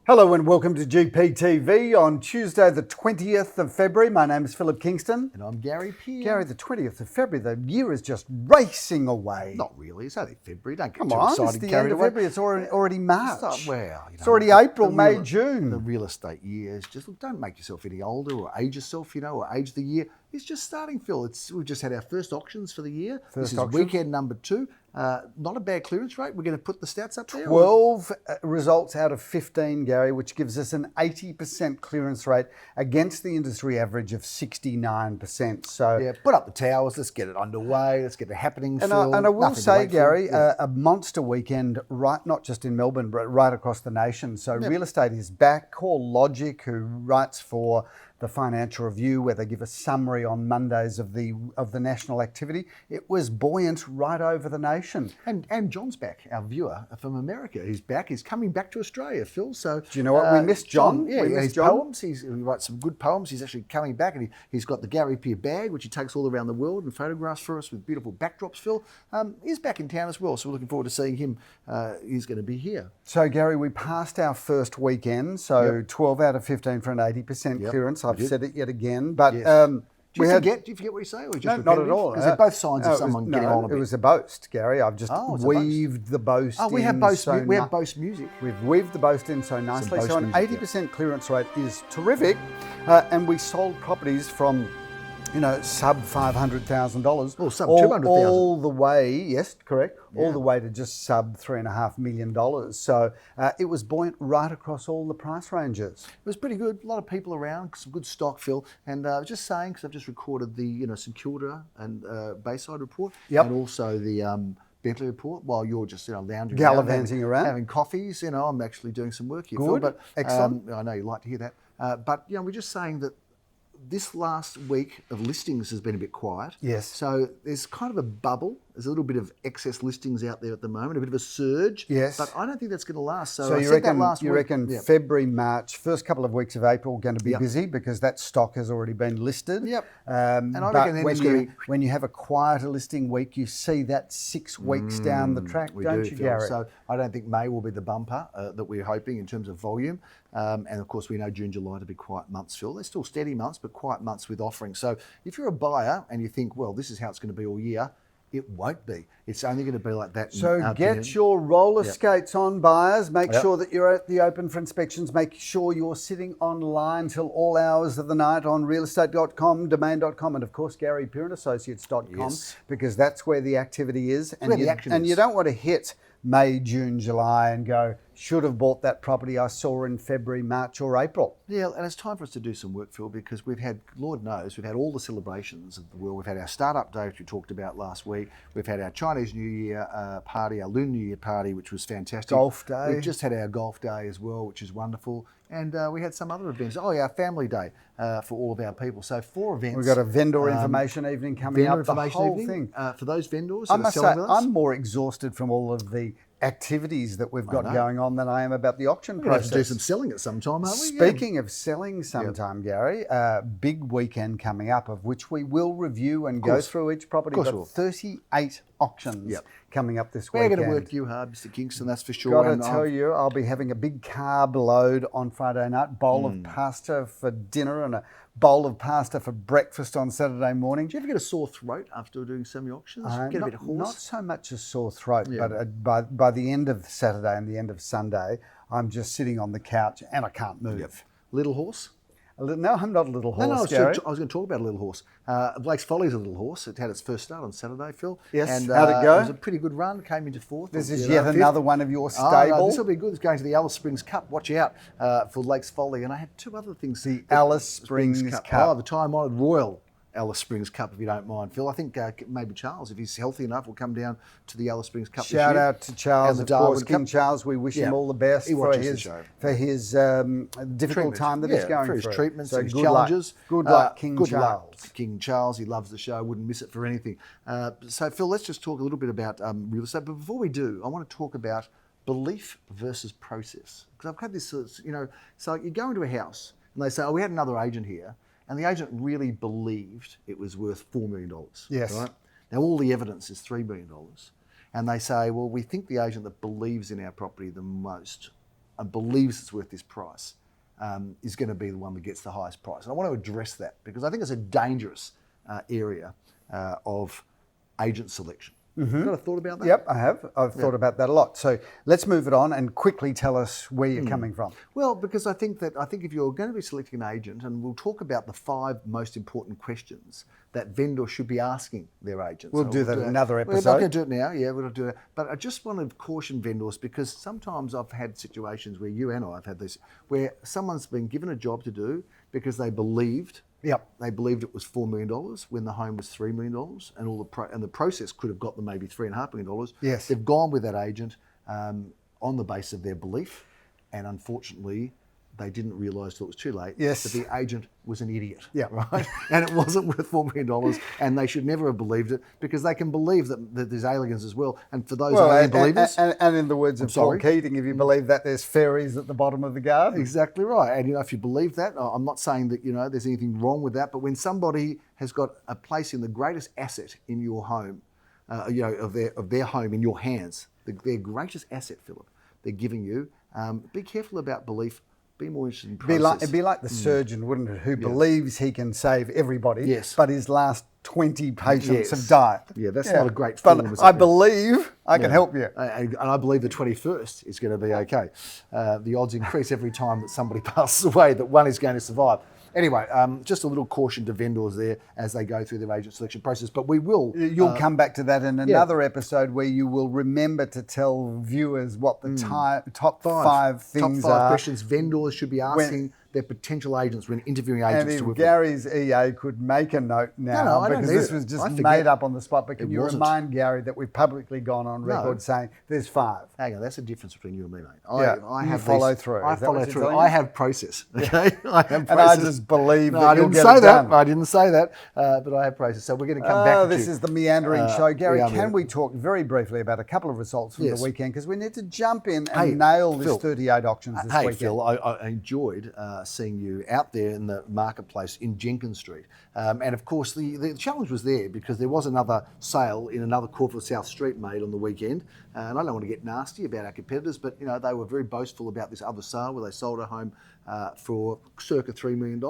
Hello and welcome to GPTV on Tuesday the 20th of February. My name is Philip Kingston. And I'm Gary Pearce. Gary, the 20th of February, the year is just racing away. Not really, it's only February. Don't get Come too on, excited. it's the carried end of away. February. It's already March. It's already April, May, June. The real estate year is just, look, don't make yourself any older or age yourself, or age the year. It's just starting, Phil. We've just had our first auctions for the year. This is weekend number 2. Not a bad clearance rate. We're going to put the stats up there. 12 results out of 15, Gary, which gives us an 80% clearance rate against the industry average of 69%. So yeah, put up the towers. Let's get it underway. Let's get it happening, Phil. And I will say, Gary, a monster weekend, right, not just in Melbourne, but right across the nation. So real estate is back. Call Logic, who writes for the Financial Review, where they give a summary on Mondays of the national activity. It was buoyant right over the nation. And John's back, our viewer from America. He's back. He's coming back to Australia, Phil. So do you know what? We missed John. Yeah, we missed his John. Poems. He writes some good poems. He's actually coming back, and he's got the Gary Pearce bag, which he takes all around the world and photographs for us with beautiful backdrops, Phil. He's back in town as well, so we're looking forward to seeing him. He's going to be here. So, Gary, we passed our first weekend, so 12 out of 15 for an 80% clearance. I've said it yet again, but do you forget what you say, or just no, not at all? Because they're both signs of someone getting on a bit. It was a boast, Gary. I've just weaved the boast. We have boast. We have boast music. We've weaved the boast in so nicely. So an 80% clearance rate is terrific, and we sold properties from, sub $500,000. Well, sub $200,000. All the way, yes, correct. Yeah. All the way to just sub $3.5 million. So it was buoyant right across all the price ranges. It was pretty good. A lot of people around, some good stock, Phil. And I was just saying, because I've just recorded the St Kilda and Bayside report, and also the Bentley report, while you're just lounging gallivanting around, having coffees. I'm actually doing some work here, good. Phil. But excellent. I know you like to hear that. But we're just saying that this last week of listings has been a bit quiet. Yes. So there's kind of a bubble. There's a little bit of excess listings out there at the moment, a bit of a surge. Yes. But I don't think that's going to last. So you reckon February, March, first couple of weeks of April going to be busy because that stock has already been listed. Yep. And I reckon when you have a quieter listing week, you see that 6 weeks down the track, don't you, Garett? So I don't think May will be the bumper that we're hoping in terms of volume. And of course, we know June, July to be quiet months, Phil. They're still steady months, but quiet months with offerings. So if you're a buyer and you think, well, this is how it's going to be all year, it won't be. It's only going to be like that. So get your roller skates on, buyers. Make sure that you're at the open for inspections. Make sure you're sitting online till all hours of the night on realestate.com, domain.com, and of course GaryPearceAssociates.com, because that's where the activity is. And you don't want to hit May, June, July and go, should have bought that property I saw in February, March or April. Yeah, and it's time for us to do some work, Phil, because we've had, Lord knows, we've had all the celebrations of the world. We've had our startup day, which we talked about last week. We've had our Chinese New Year party, our Lunar New Year party, which was fantastic. Golf day. We've just had our golf day as well, which is wonderful. And we had some other events. Oh, yeah, our family day for all of our people. So 4 events. We've got a vendor information evening coming up, the whole thing. For those vendors I must say, I'm more exhausted from all of the activities that we've got going on than I am about the auction process. We'll have to do some selling at some time, aren't we? Speaking of selling sometime, Gary, big weekend coming up of which we will review and go through each property. We've got 38 auctions coming up this weekend. We're going to work you hard, Mr. Kingston, that's for sure. Got to tell you, I'll be having a big carb load on Friday night, bowl of pasta for dinner and a bowl of pasta for breakfast on Saturday morning. Do you ever get a sore throat after doing some of your auctions? Get a bit hoarse? Not so much a sore throat, but by the end of Saturday and the end of Sunday, I'm just sitting on the couch and I can't move. Little horse? No, I'm not a little horse, No, I was Gary. going to talk about a little horse. Blake's Folly's a little horse. It had its first start on Saturday, Phil. Yes, and, how'd it go? It was a pretty good run. Came into 4th. This is yet another one of your stable. This will be good. It's going to the Alice Springs Cup. Watch out for Blake's Folly. And I had 2 other things. The Alice Springs Cup. Oh, the time-honoured Royal Alice Springs Cup, if you don't mind, Phil. I think maybe Charles, if he's healthy enough, will come down to the Alice Springs Cup Shout out to Charles, of course, King Charles. We wish him all the best for his difficult time that he's going through. For his treatments and his good challenges. Good luck, King Charles. King Charles, he loves the show, wouldn't miss it for anything. So, Phil, let's just talk a little bit about real estate. But before we do, I want to talk about belief versus process. Because I've had this, so you go into a house and they say, oh, we had another agent here. And the agent really believed it was worth $4 million. Yes. Right? Now, all the evidence is $3 million. And they say, well, we think the agent that believes in our property the most and believes it's worth this price is going to be the one that gets the highest price. And I want to address that because I think it's a dangerous area of agent selection. Have you got a thought about that? Yep, I have. I've thought about that a lot. So let's move it on and quickly tell us where you're coming from. Well, because I think if you're going to be selecting an agent, and we'll talk about the 5 most important questions that vendors should be asking their agents. We'll do that in another episode. We're not going to do it now. Yeah, we're not doing it. But I just want to caution vendors because sometimes I've had situations where you and I have had this, where someone's been given a job to do because they believed. They believed it was $4 million when the home was $3 million, and the process could have got them maybe $3.5 million. Yes, they've gone with that agent on the basis of their belief, and unfortunately, they didn't realise till it was too late that the agent was an idiot. Right, and it wasn't worth $4 million, and they should never have believed it because they can believe that there's aliens as well. And for those alien believers, and in the words of Paul Keating, if you believe that there's fairies at the bottom of the garden, exactly right. And if you believe that, I'm not saying that there's anything wrong with that, but when somebody has got a place in the greatest asset in your home, of their home in your hands, their greatest asset, Philip, they're giving you, be careful about belief. Be more interested in process. It'd be like the surgeon, wouldn't it, who believes he can save everybody, but his last 20 patients have died. Yeah, that's not a great form. But I believe I can help you. And I believe the 21st is going to be okay. The odds increase every time that somebody passes away that one is going to survive. Anyway, just a little caution to vendors there as they go through their agent selection process. But we will... You'll come back to that in another episode where you will remember to tell viewers what the top 5 things Top 5 are. questions vendors should be asking their potential agents when interviewing agents. And if Gary's EA could make a note now, because this was just made up on the spot, but can you remind Gary that we've publicly gone on record saying there's 5? Hang on, that's the difference between you and me, mate. I have follow through. I follow through. I have process. Okay, I have process. And I just believe that you'll get it done. I didn't say that, but I have process. So we're going to come back to this is the meandering show. Gary, can we talk very briefly about a couple of results from the weekend? Because we need to jump in and nail this 38 auctions this weekend. Hey, Phil, I enjoyed seeing you out there in the marketplace in Jenkins Street. And of course, the challenge was there because there was another sale in another Caulfield South Street made on the weekend. And I don't want to get nasty about our competitors, but they were very boastful about this other sale where they sold a home for circa $3 million.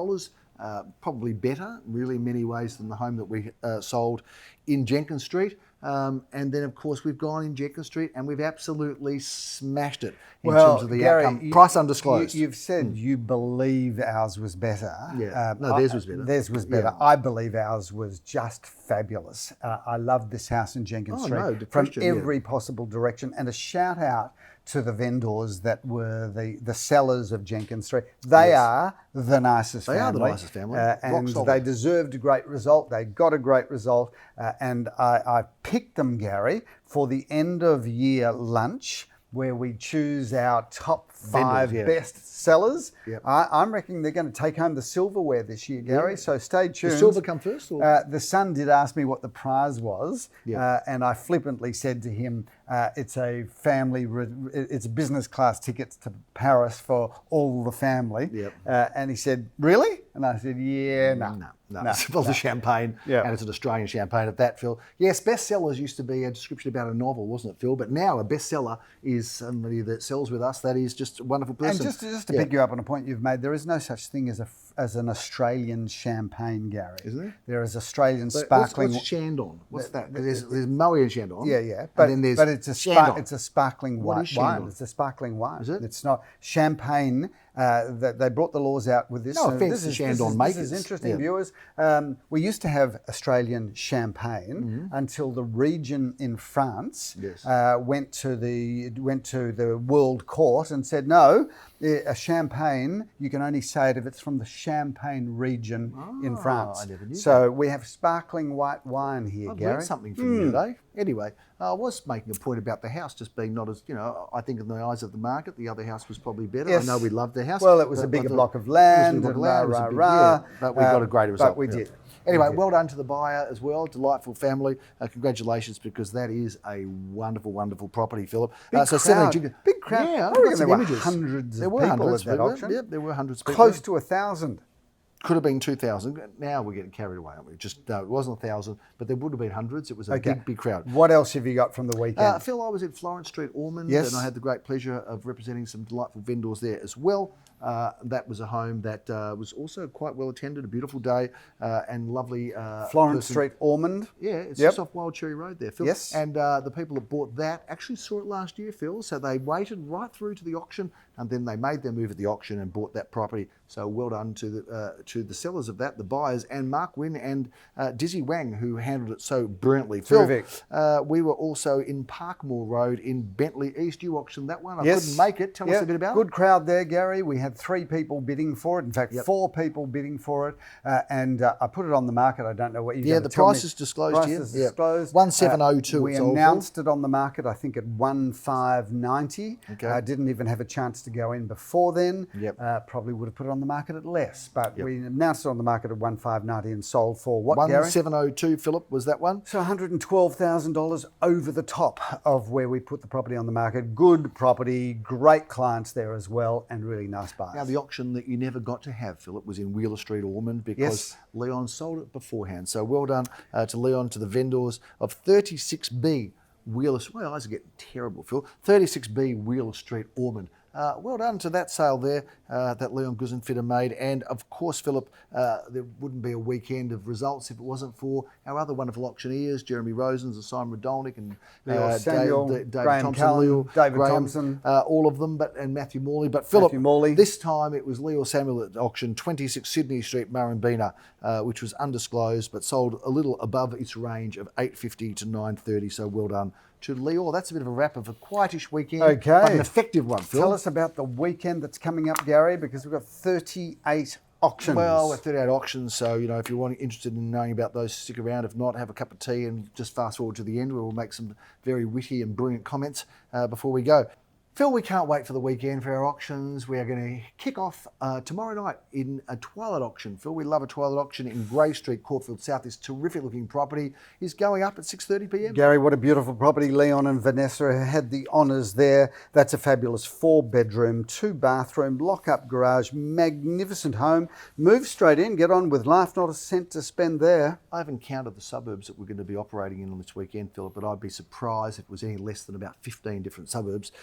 Probably better, really, in many ways than the home that we sold in Jenkins Street. And then, of course, we've gone in Jenkins Street and we've absolutely smashed it in terms of the outcome. Price undisclosed. You've said you believe ours was better. Yeah, theirs was better. Theirs was better. I believe ours was just fabulous. I loved this house in Jenkins Street from every possible direction. And a shout out to the vendors that were the sellers of Jenkins Street. They are the nicest family. They are the nicest family. And they deserved a great result. They got a great result. And I picked them, Gary, for the end of year lunch where we choose our top 5 best sellers. I'm reckoning they're going to take home the silverware this year, Gary, so stay tuned. Does silver come first? Or? The son did ask me what the prize was, and I flippantly said to him, it's a family, it's business class tickets to Paris for all the family. And he said, really? And I said, no. It's full of champagne, and it's an Australian champagne at that, Phil. Yes, bestsellers used to be a description about a novel, wasn't it, Phil? But now a bestseller is somebody that sells with us that is just a wonderful person. And just to pick you up on a point you've made, there is no such thing as an Australian champagne, Gary. Isn't there? There is Australian sparkling. What's Chandon? What's that? There's Moët and Chandon. Yeah. But it's a sparkling wine. It's a sparkling wine. Is it? It's not champagne. They brought the laws out with this. No offence to Chandon makers. This is interesting, viewers. We used to have Australian champagne until the region in France went to the World Court and said, no, a champagne, you can only say it if it's from the Champagne region in France. I never knew so we have sparkling white wine here, Gary. I've learned something from you today. Anyway, I was making a point about the house just being not as, I think in the eyes of the market, the other house was probably better. Yes. I know we loved the house. Well, it was a bigger block of land. But we got a greater result. But we did. Anyway, well done to the buyer as well. Delightful family. Congratulations, because that is a wonderful, wonderful property, Philip. Big crowd. Yeah, I reckon there were hundreds of people at that auction. Yep, there were hundreds of people. Close to 1,000. Could have been 2,000. Now we're getting carried away, aren't we? Just no, it wasn't 1,000, but there would have been hundreds. It was a big crowd. What else have you got from the weekend? Phil, I was at Florence Street, Ormond, Yes. and I had the great pleasure of representing some delightful vendors there as well. That was a home that was also quite well attended, a beautiful day, and lovely. Florence Street, Ormond. Yeah, it's just off Wild Cherry Road there, Phil. Yes. And the people that bought that actually saw it last year, Phil, so they waited right through to the auction, and then they made their move at the auction and bought that property. So well done to the sellers of that, the buyers, and Mark Wynn and Dizzy Wang, who handled it so brilliantly. Terrific. Phil, we were also in Parkmore Road in Bentley East. You auctioned that one. I Yes. couldn't make it. Tell us a bit about it. Good crowd there, Gary. We had 3 people bidding for it. In fact, 4 people bidding for it. And I put it on the market. I don't know what you're going to the tell price me. is disclosed Price here. is disclosed. 1702. We it's all announced it on the market, I think, at 1590. Okay. I didn't even have a chance to go in before then. Yep. Probably would have put it on the market at less. But we announced it on the market at 1590 and sold for what, Gary? 1702, Philip, was that one? So $112,000 over the top of where we put the property on the market. Good property, great clients there as well, and really nice buyers. Now, the auction that you never got to have, Philip, was in Wheeler Street, Ormond, because Leon sold it beforehand. So well done to Leon, to the vendors of 36B Wheeler. My eyes are getting terrible, Phil. 36B Wheeler Street, Ormond. Well done to that sale there that Leon Guzenfitter made. And of course, Philip, there wouldn't be a weekend of results if it wasn't for our other wonderful auctioneers, Jeremy Rosens, Simon Rodolnik, and Samuel, David Graham Thompson, Callan, David Graham, Thompson. all of them, and Matthew Morley. But Philip, Morley. this time it was Leo Samuel at auction, 26 Sydney Street, Murrumbina, which was undisclosed, but sold a little above its range of $850 to $930. So well done to Leo. That's a bit of a wrap of a quietish weekend, but an effective one, Phil. Tell us about the weekend that's coming up, Gary, because we've got 38 auctions. Well, we're 38 auctions, so if you're interested in knowing about those, stick around. If not, have a cup of tea and just fast forward to the end where we'll make some very witty and brilliant comments before we go. Phil, we can't wait for the weekend for our auctions. We are going to kick off tomorrow night in a Twilight Auction. Phil, we love a Twilight Auction in Grey Street, Caulfield South. This terrific looking property is going up at 6:30 p.m. Gary, what a beautiful property. Leon and Vanessa had the honours there. That's a fabulous 4-bedroom, 2-bathroom, lock-up garage, magnificent home. Move straight in, get on with life, not a cent to spend there. I haven't counted the suburbs that we're going to be operating in on this weekend, Philip, but I'd be surprised if it was any less than about 15 different suburbs.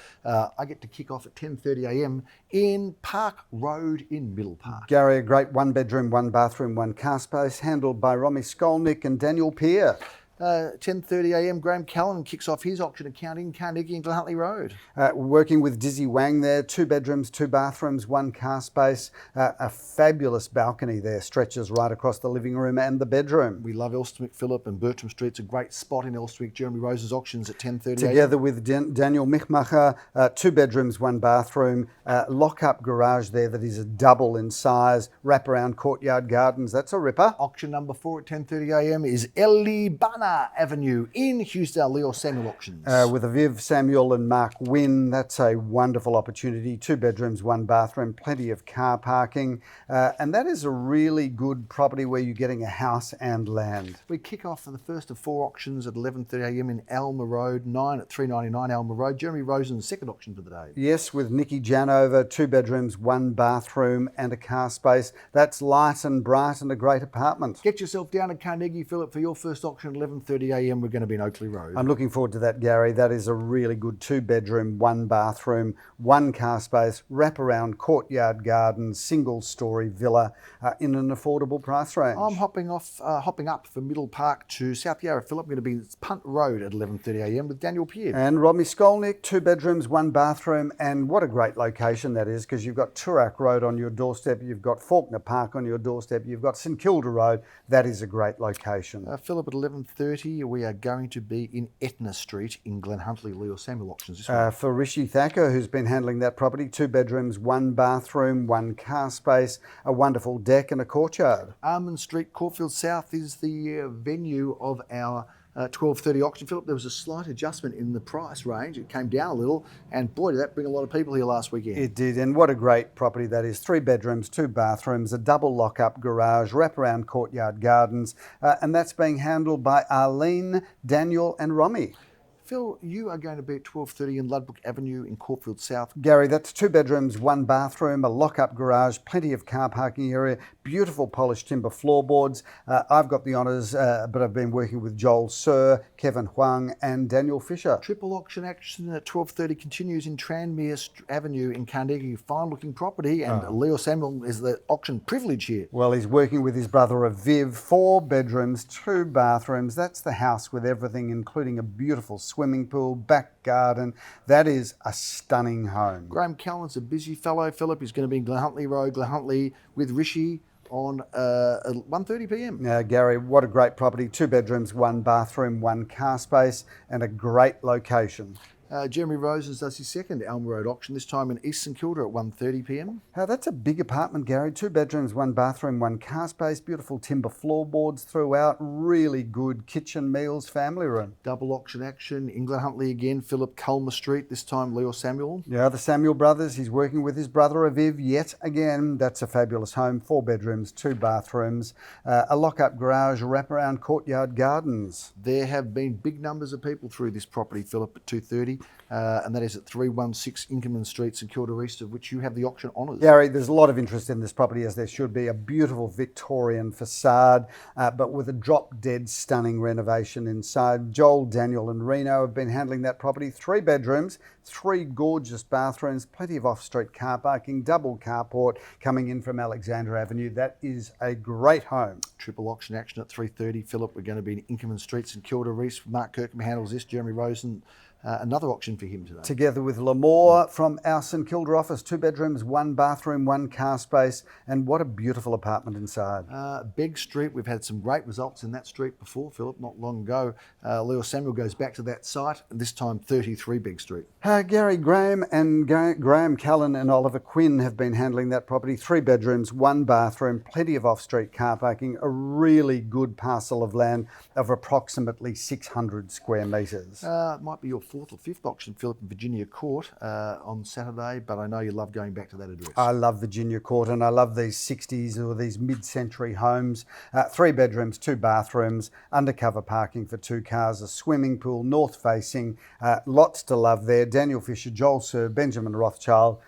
I get to kick off at 10:30 a.m. in Park Road in Middle Park. Gary, a great 1-bedroom, 1-bathroom, 1-car space, handled by Romy Skolnick and Daniel Peer. 10:30 a.m. Graham Callan kicks off his auction account in Carnegie and Glen Huntly Road. Working with Dizzy Wang there, 2 bedrooms, 2 bathrooms, 1-car space, a fabulous balcony there, stretches right across the living room and the bedroom. We love Elstwick, Philip, and Bertram Street's a great spot in Elstwick. Jeremy Rose's auctions at 10:30 a.m. Together with Daniel Michmacher, 2 bedrooms, 1 bathroom, lock-up garage there that is a double in size, wraparound courtyard gardens. That's a ripper. Auction number 4 at 10:30 a.m. is Ellie Bana Avenue in Hughesdale, Leo Samuel Auctions. With a Viv Samuel and Mark Wynn. That's a wonderful opportunity. 2 bedrooms, 1 bathroom, plenty of car parking. And that is a really good property where you're getting a house and land. We kick off for the first of 4 auctions at 11:30 a.m. in Alma Road, 9 at 399 Alma Road. Jeremy Rosen's second auction for the day. Yes, with Nikki Janover, 2 bedrooms, 1 bathroom and a car space. That's light and bright and a great apartment. Get yourself down to Carnegie, Philip, for your first auction at 11:30 a.m. We're going to be in Oakley Road. I'm looking forward to that, Gary. That is a really good 2 bedroom, 1 bathroom, 1 car space, wraparound courtyard garden, single story villa in an affordable price range. I'm hopping up from Middle Park to South Yarra, Philip. I'm going to be in Punt Road at 11:30 a.m. with Daniel Peer. And Romy Skolnick, 2 bedrooms, 1 bathroom, and what a great location that is, because you've got Toorak Road on your doorstep, you've got Faulkner Park on your doorstep, you've got St Kilda Road. That is a great location. Philip, at 11:30 we are going to be in Etna Street in Glen Huntly, Leo Samuel Auctions this week. For Rishi Thacker, who's been handling that property, 2 bedrooms, 1 bathroom, 1 car space, a wonderful deck and a courtyard. Almond Street, Caulfield South is the venue of our 12:30 auction. Philip, there was a slight adjustment in the price range. It came down a little, and boy, did that bring a lot of people here last weekend. It did, and what a great property that is. 3 bedrooms, 2 bathrooms, a double lock-up garage, wraparound courtyard gardens, and that's being handled by Arlene, Daniel and Romy. Phil, you are going to be at 1230 in Ludbrook Avenue in Caulfield South. Gary, that's 2 bedrooms, 1 bathroom, a lock-up garage, plenty of car parking area, beautiful polished timber floorboards. I've got the honours, but I've been working with Joel Sir, Kevin Huang and Daniel Fisher. Triple auction action at 1230 continues in Tranmere Avenue in Carnegie. Fine looking property, and Leo Samuel is the auction privilege here. Well, he's working with his brother Aviv, 4 bedrooms, 2 bathrooms. That's the house with everything, including a beautiful swimming pool, back garden. That is a stunning home. Graham Callan's a busy fellow. Philip is going to be in Glenhuntly Road, Glenhuntly with Rishi on 1:30 p.m. Now, Gary, what a great property. 2 bedrooms, 1 bathroom, 1 car space, and a great location. Jeremy Rosens does his second Elmer Road auction, this time in East St Kilda at 1:30 p.m. That's a big apartment, Gary. 2 bedrooms, 1 bathroom, 1 car space, beautiful timber floorboards throughout, really good kitchen, meals, family room. Double auction action, England Huntley again, Philip Culmer Street, this time Leo Samuel. Yeah, the Samuel brothers. He's working with his brother Aviv yet again. That's a fabulous home. 4 bedrooms, 2 bathrooms, a lock-up garage, wraparound courtyard gardens. There have been big numbers of people through this property, Philip, at 2:30. And that is at 316 Inkerman Street, St Kilda East, of which you have the auction honours. Gary, there's a lot of interest in this property, as there should be. A beautiful Victorian facade, but with a drop-dead stunning renovation inside. Joel, Daniel and Reno have been handling that property. 3 bedrooms, 3 gorgeous bathrooms, plenty of off-street car parking, double carport coming in from Alexandra Avenue. That is a great home. Triple auction action at 3:30. Philip, we're going to be in Inkerman Street, St Kilda East. Mark Kirkham handles this. Jeremy Rosen. Another auction for him today. Together with Lamore from our St Kilda office, 2 bedrooms, 1 bathroom, 1 car space, and what a beautiful apartment inside. Begg Street, we've had some great results in that street before, Philip, not long ago. Leo Samuel goes back to that site, and this time 33 Begg Street. Gary Graham and Graham Callan and Oliver Quinn have been handling that property. 3 bedrooms, 1 bathroom, plenty of off-street car parking, a really good parcel of land of approximately 600 square metres. It might be your 4th or 5th auction, Philip, in Virginia Court on Saturday, but I know you love going back to that address. I love Virginia Court, and I love these 60s or these mid-century homes. 3 bedrooms, 2 bathrooms, undercover parking for 2 cars, a swimming pool, north-facing, lots to love there. Daniel Fisher, Joel Sir, Benjamin Rothschild.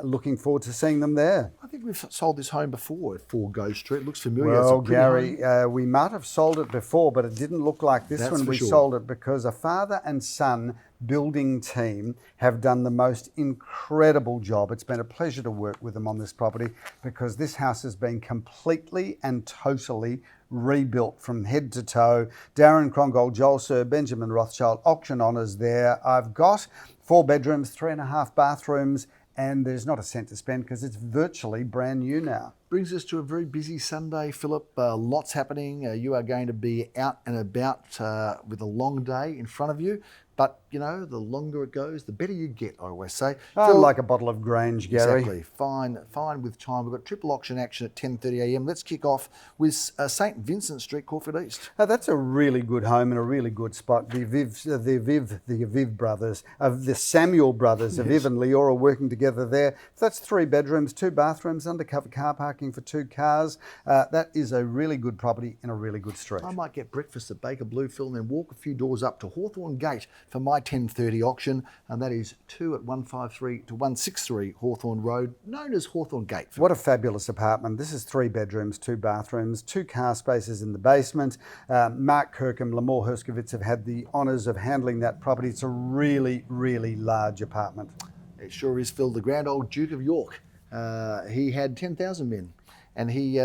Looking forward to seeing them there. I think we've sold this home before at 4 Go Street. It looks familiar. Well, Gary, we might have sold it before, but it didn't look like this when we sold it, because a father and son building team have done the most incredible job. It's been a pleasure to work with them on this property, because this house has been completely and totally rebuilt from head to toe. Darren Krongold, Joel Sir, Benjamin Rothschild, auction honours there. I've got 4 bedrooms, 3.5 bathrooms, and there's not a cent to spend because it's virtually brand new now. Brings us to a very busy Sunday, Philip. Lots happening. You are going to be out and about with a long day in front of you. But, you know, the longer it goes, the better you get, I always say. Phil, like a bottle of Grange, Gary. Exactly. Fine with time. We've got triple auction action at 10:30 a.m. Let's kick off with St Vincent Street, Caulfield East. That's a really good home and a really good spot. The Aviv brothers, the Samuel brothers, yes. Aviv and Leora are working together there. So that's 3 bedrooms, 2 bathrooms, undercover car parking for 2 cars. That is a really good property in a really good street. I might get breakfast at Baker Bluefield and then walk a few doors up to Hawthorne Gate for my 10:30 auction, and that is 2 at 153 to 163 Hawthorne Road, known as Hawthorne Gate. What a fabulous apartment. This is 3 bedrooms, 2 bathrooms, 2 car spaces in the basement. Mark Kirkham, Lamore Herskovitz have had the honours of handling that property. It's a really, really large apartment. It sure is, Phil. The grand old Duke of York. He had 10,000 men, and he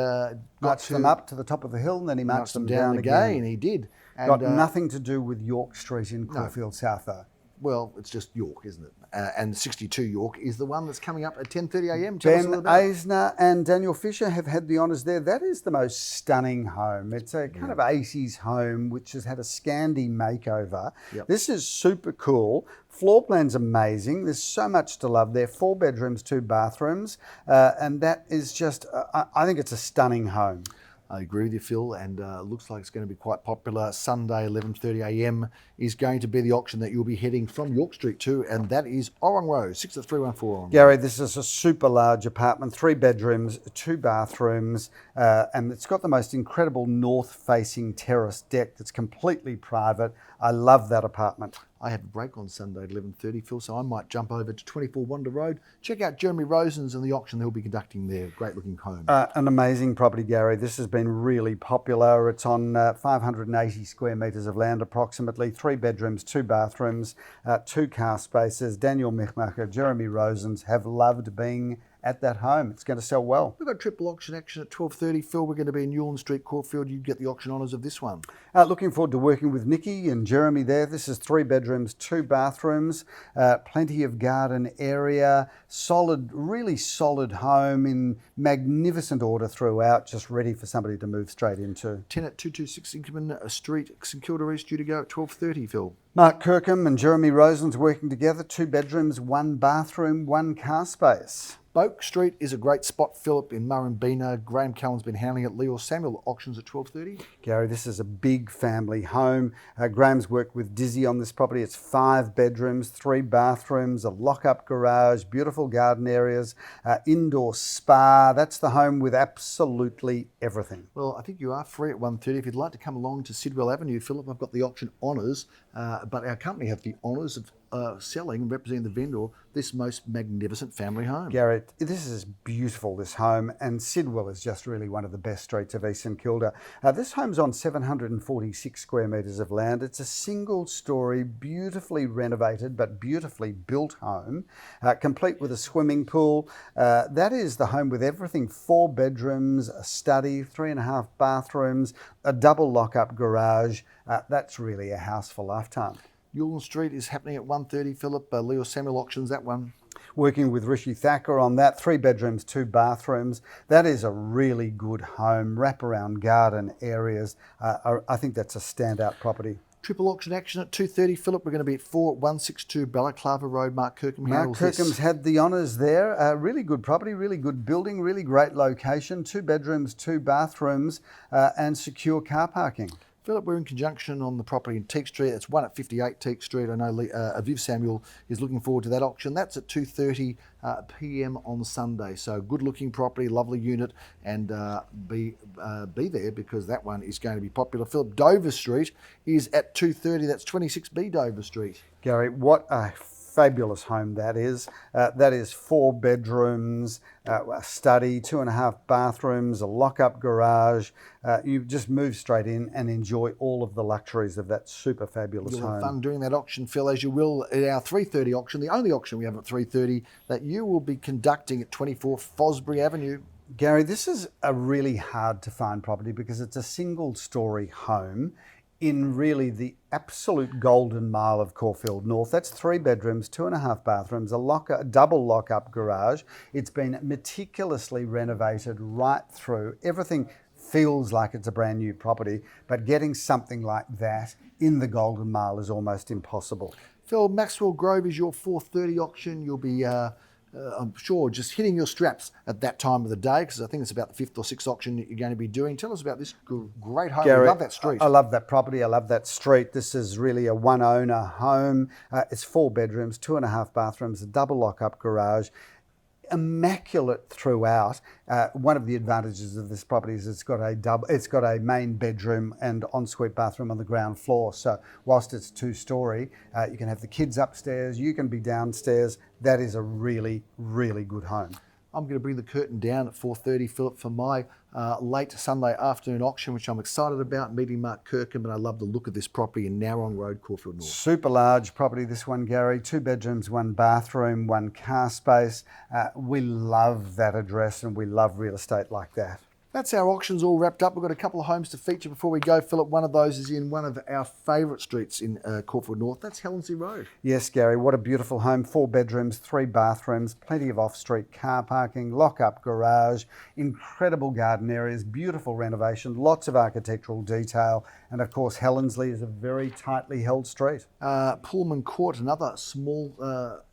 marched them up to the top of the hill, and then he marched them down again. He did. And, got nothing to do with York Street in Caulfield South, though. Well, it's just York, isn't it? And 62 York is the one that's coming up at 10:30 a.m. Ben Eisner and Daniel Fisher have had the honours there. That is the most stunning home. It's a kind of 80s home which has had a Scandi makeover. Yep. This is super cool. Floor plan's amazing. There's so much to love there. 4 bedrooms, 2 bathrooms. And that is just, I think it's a stunning home. I agree with you, Phil, and looks like it's going to be quite popular. Sunday, 11:30 a.m. is going to be the auction that you'll be heading from York Street to, and that is Orong Road, 6 at 314 Orong. Gary, this is a super large apartment, 3 bedrooms, 2 bathrooms, and it's got the most incredible north-facing terrace deck that's completely private. I love that apartment. I have a break on Sunday at 11:30, Phil, so I might jump over to 24 Wander Road, check out Jeremy Rosen's and the auction they'll be conducting there. Great looking home. An amazing property, Gary. This has been really popular. It's on 580 square metres of land approximately, 3 bedrooms, 2 bathrooms, 2 car spaces. Daniel Michmacher, Jeremy Rosens have loved being at that home. It's going to sell well. We've got triple auction action at 12:30, Phil. We're going to be in Newland Street, Caulfield. You get the auction honours of this one. Looking forward to working with Nikki and Jeremy there. This is 3 bedrooms, 2 bathrooms, plenty of garden area, solid, really solid home in magnificent order throughout, just ready for somebody to move straight into. 10 at 226 Inkerman Street, St Kilda East, due to go at 12:30, Phil. Mark Kirkham and Jeremy Rosens working together, 2 bedrooms, 1 bathroom, 1 car space. Boak Street is a great spot, Philip, in Murrumbina. Graham Callan's been handling it. Leo Samuel auctions at 12:30. Gary, this is a big family home. Graham's worked with Dizzy on this property. It's 5 bedrooms, 3 bathrooms, a lock-up garage, beautiful garden areas, indoor spa. That's the home with absolutely everything. Well, I think you are free at 1:30. If you'd like to come along to Sidwell Avenue, Philip, I've got the auction honours, but our company have the honours of selling and representing the vendor this most magnificent family home. Garett, this is beautiful, this home, and Sidwell is just really one of the best streets of East St Kilda. This home's on 746 square metres of land. It's a single-storey, beautifully renovated but beautifully built home, complete with a swimming pool. That is the home with everything: 4 bedrooms, a study, 3.5 bathrooms, a double lock-up garage. That's really a house for lifetime. Newland Street is happening at 1:30, Philip. Leo Samuel auctions that one. Working with Rishi Thacker on that, 3 bedrooms, 2 bathrooms. That is a really good home, wraparound garden areas. I think that's a standout property. Triple auction action at 2:30, Philip. We're going to be at 4162 Balaclava Road. Mark Kirkham handles Mark Kirkham's had the honours there. Really good property, really good building, really great location. 2 bedrooms, 2 bathrooms, and secure car parking. Philip, we're in conjunction on the property in Teak Street. It's 1 at 58 Teak Street. I know Aviv Samuel is looking forward to that auction. That's at 2:30 p.m. on Sunday. So good looking property, lovely unit, and be there because that one is going to be popular. Philip, Dover Street is at 2:30. That's 26B Dover Street. Gary, what a fabulous home that is. That is 4 bedrooms, a study, 2.5 bathrooms, a lock-up garage. You just move straight in and enjoy all of the luxuries of that super fabulous You'll home. have fun doing that auction, Phil, as you will at our 3:30 auction, the only auction we have at 3:30 that you will be conducting at 24 Fosbury Avenue. Gary, this is a really hard to find property because it's a single-storey home in really the absolute golden mile of Caulfield North. That's 3 bedrooms, 2.5 bathrooms, a double lock-up garage. It's been meticulously renovated right through. Everything feels like it's a brand new property, but getting something like that in the golden mile is almost impossible. Phil, Maxwell Grove is your 4:30 auction. You'll be I'm sure just hitting your straps at that time of the day, because I think it's about the 5th or 6th auction that you're going to be doing. Tell us about this great home. Garett, I love that street. I love that property. I love that street. This is really a one-owner home. It's 4 bedrooms, 2.5 bathrooms, a double lock-up garage. Immaculate throughout. One of the advantages of this property is it's got a main bedroom and ensuite bathroom on the ground floor. So whilst it's 2-storey, you can have the kids upstairs, you can be downstairs. That is a really, really good home. I'm going to bring the curtain down at 4:30, Philip, for my late Sunday afternoon auction, which I'm excited about, meeting Mark Kirkham, and I love the look of this property in Nowong Road, Caulfield North. Super large property, this one, Gary. 2 bedrooms, 1 bathroom, 1 car space. We love that address and we love real estate like that. That's our auctions all wrapped up. We've got a couple of homes to feature before we go, Philip. One of those is in one of our favourite streets in Caulfield North. That's Helensey Road. Yes, Gary, what a beautiful home. 4 bedrooms, 3 bathrooms, plenty of off-street car parking, lock-up garage, incredible garden areas, beautiful renovation, lots of architectural detail, and of course Helensey is a very tightly held street. Pullman Court, another small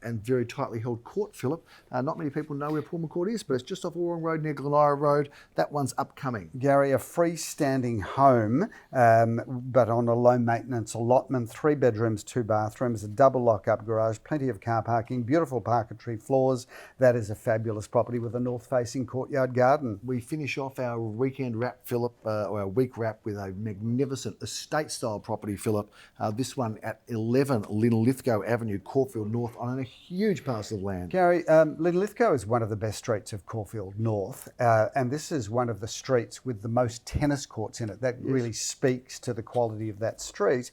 and very tightly held court, Philip. Not many people know where Pullman Court is, but it's just off Orong Road near Glenora Road. That one's upcoming. Gary, a freestanding home, but on a low maintenance allotment, 3 bedrooms, 2 bathrooms, a double lock-up garage, plenty of car parking, beautiful parquetry floors. That is a fabulous property with a north-facing courtyard garden. We finish off our weekend wrap, Philip, or our week wrap with a magnificent estate-style property, Philip. This one at 11 Linlithgow Avenue, Caulfield North, on a huge parcel of land. Gary, Linlithgow is one of the best streets of Caulfield North, and this is one of the streets with the most tennis courts in it. That really speaks to the quality of that street.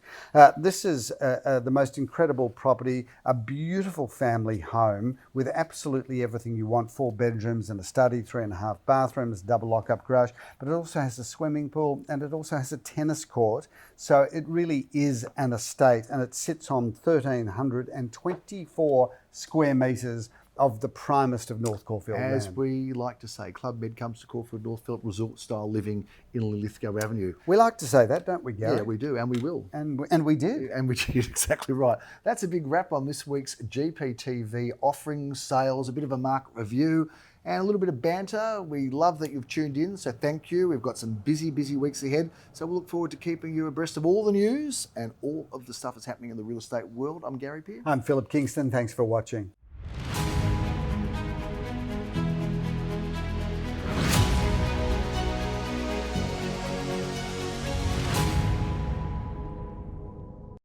This is the most incredible property, a beautiful family home with absolutely everything you want: 4 bedrooms and a study, 3.5 bathrooms, double lock-up garage, but it also has a swimming pool and it also has a tennis court. So it really is an estate, and it sits on 1,324 square metres of the primest of North Caulfield As land. we like to say, Club Med comes to Caulfield North, Philip, resort-style living in Linlithgow Avenue. We like to say that, don't we, Gary? Yeah, we do, and we will. And we did. And we did, exactly right. That's a big wrap on this week's GPTV offerings, sales, a bit of a market review, and a little bit of banter. We love that you've tuned in, so thank you. We've got some busy weeks ahead, so we'll look forward to keeping you abreast of all the news and all of the stuff that's happening in the real estate world. I'm Gary Peer. I'm Philip Kingston. Thanks for watching.